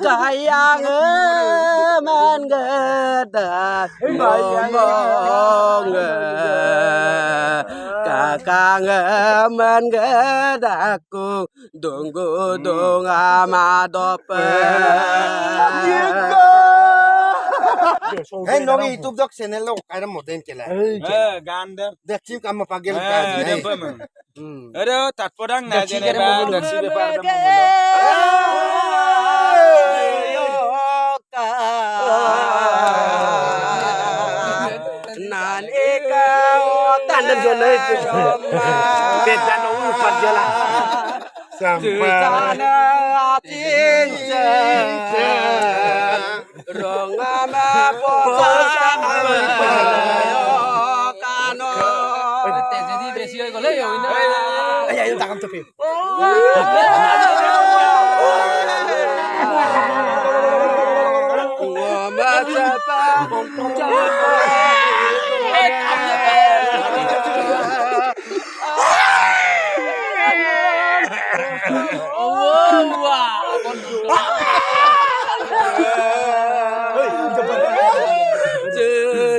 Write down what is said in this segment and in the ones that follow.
kayangan gedak ngomong kakangan gedakku tunggu tunggu madope Hey, no YouTube doc channel lo kairam moden kela. গান দে Dekhi kam pagel kaji. আরে তারপরাং না জেনে বা দেখছি ব্যাপার Nanika tandem jole beda no parjala Sampai. Rongama posa kano jadi besi gole yo ini Ayo ayo takam tepi.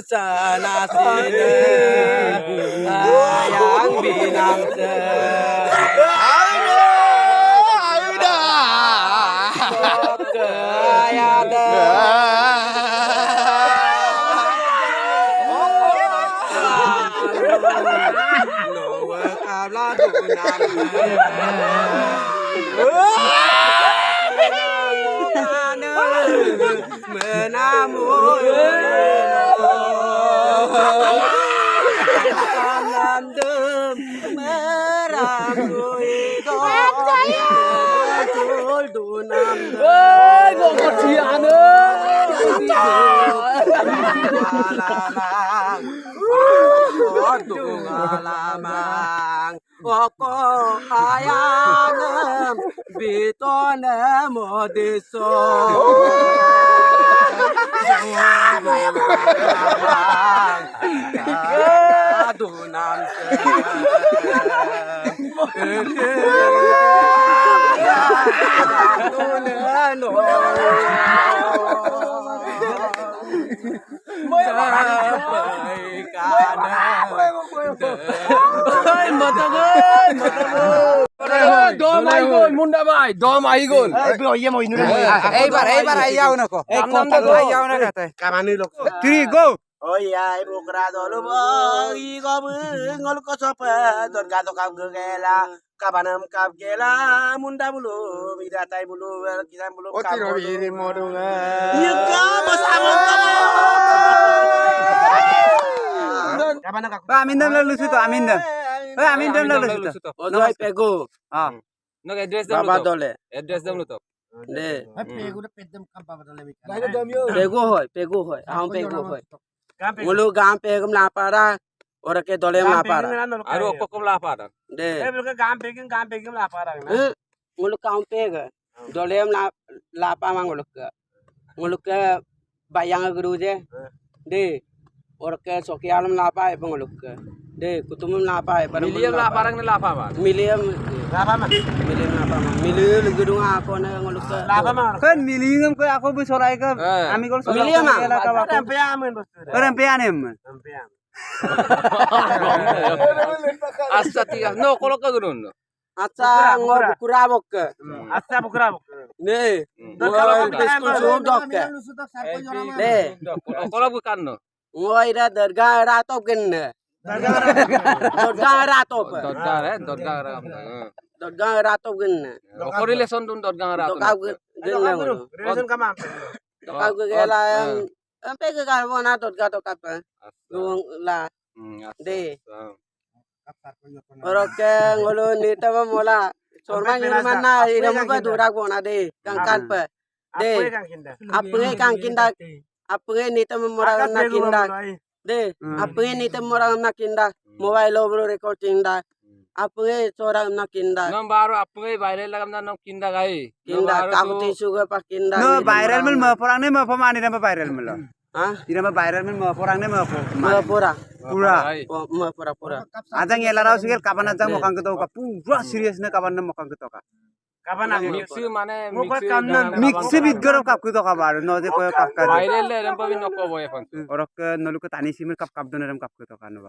sana sini yang binang Oko ayam bitone modiso adunam dom aigol munda bai dom aigol eibar ayaw na ko ayaw na kate Kamani lo. 3 go Oya ibu kerado lu boy gobu ngol ko sopa don gato kam gela kabanam kap gela munda bulu bidatai bulu kita bulu Oti no biri modunga. Yuka bos amon Kamana ka. amin dam lalu situ amin dam amin dam lalu situ Ojoi pego ah no address dam baba lu to dole address dam lu to de Pegu na pedem kam pa badale. pego hoy ahom pego hoy mulu gam pegam la para ora ke dole la para আরো অককম লা Para de mulu kaum pega dole la pa mang mulu ke bayang guru je de ora ke sokialam la pa e panguluk de kutumum la pa e মিলিয়াম লা পারাং লা পাবা miliam Lapa ma. miliam apa mah miliam gedung apa na nguluk Lapa ma. kan milingam ko ako bu sorai ka ami gol sorai Miliam ah? Tempe amen bos. orang pianem Tempe amen. আচ্ছা ঠিক আছে no কলক গুরুন acha ngor kurabok Asa bukra buk. ne ngor biskul sum dok ne কলক কান no ngoi ra darga ratop gen darga ratop দরকার হ্যাঁ দরকার darga ratop gen relation দুন দরকার রাত dokau gen Relation kama. dokau gela ampe ke karbona darga dokap lung la de oroke ngolo ni tama mola sorma nyurman na ira mo ba durak bona de kangkan pe de apnge kangkinda apnge ni tama mora na kinda de apnge ni tama mora na kinda mobile over recording da apnge chora na kinda নম বারো আপনি বাইরে লাগাম না নম কিন্দা গাই kinda kakuti suga pa kinda no viral mil ma porang ne ma pamani na viral mil ha ira ma viral mil ma porang ne ma pura pura pura pura ajang elarau sigel kapan ajang mokang keto ka pura serius ne kapan ne mokang keto ka Kapan aku? Mixi mana Muka mixi kanan. Mixi bit goro kap ku to kabar no je ko kap ka. বাইরে এরম পাবি নকো বয় এখন Orok ke nolu ke tani simir kap don eram kap ku to kan ba.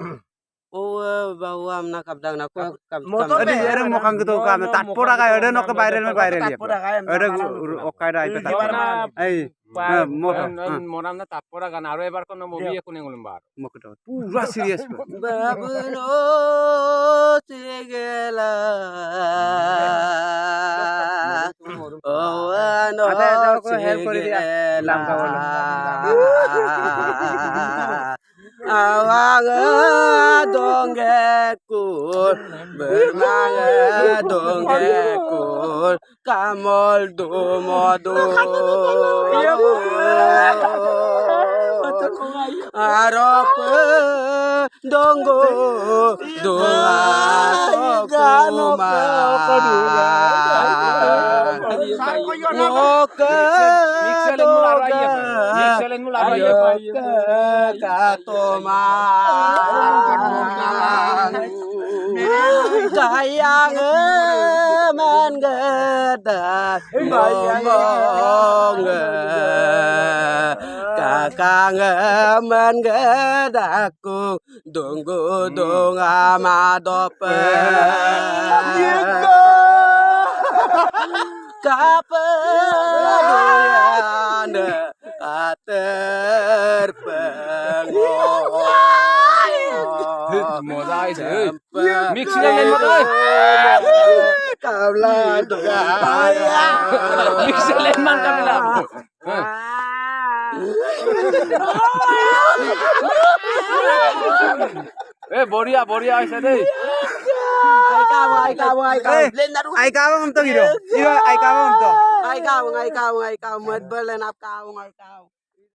Oh, bawa amna kapdang na ko kap. Motor Adi eram mokang ku to kam tat pora ga ede no ke viral me viral ya. Pura kaya. Ede okai dai pe tat. Ai motor. মোরাম না তারপর গান আরো এবার কোন movie এখনই গুলম বার Mokto. Pura serius. Babuno sigela. Oh, ano Ada ko help kori dia. Lam ka bolo. Awang donggekul bermanga donggekul kamol dumodo arok donggo doa মিক্সেলেন মুলা রাইয়া মিক্সেলেন মুলা Raiya Kayang man gedak ngomong kakang man gedakku donggo dong amadope kapedoyan terpengong মজাই মিক্সেলেন মজাই kabla doga মিক্সেলেন মান কাবিলা এ বড়িয়া বড়িয়া আইছে দে ai kamu len daru Ai ka bang to giro. Iro ai ka bang to. ai kamu mat belen ap kamu ai kamu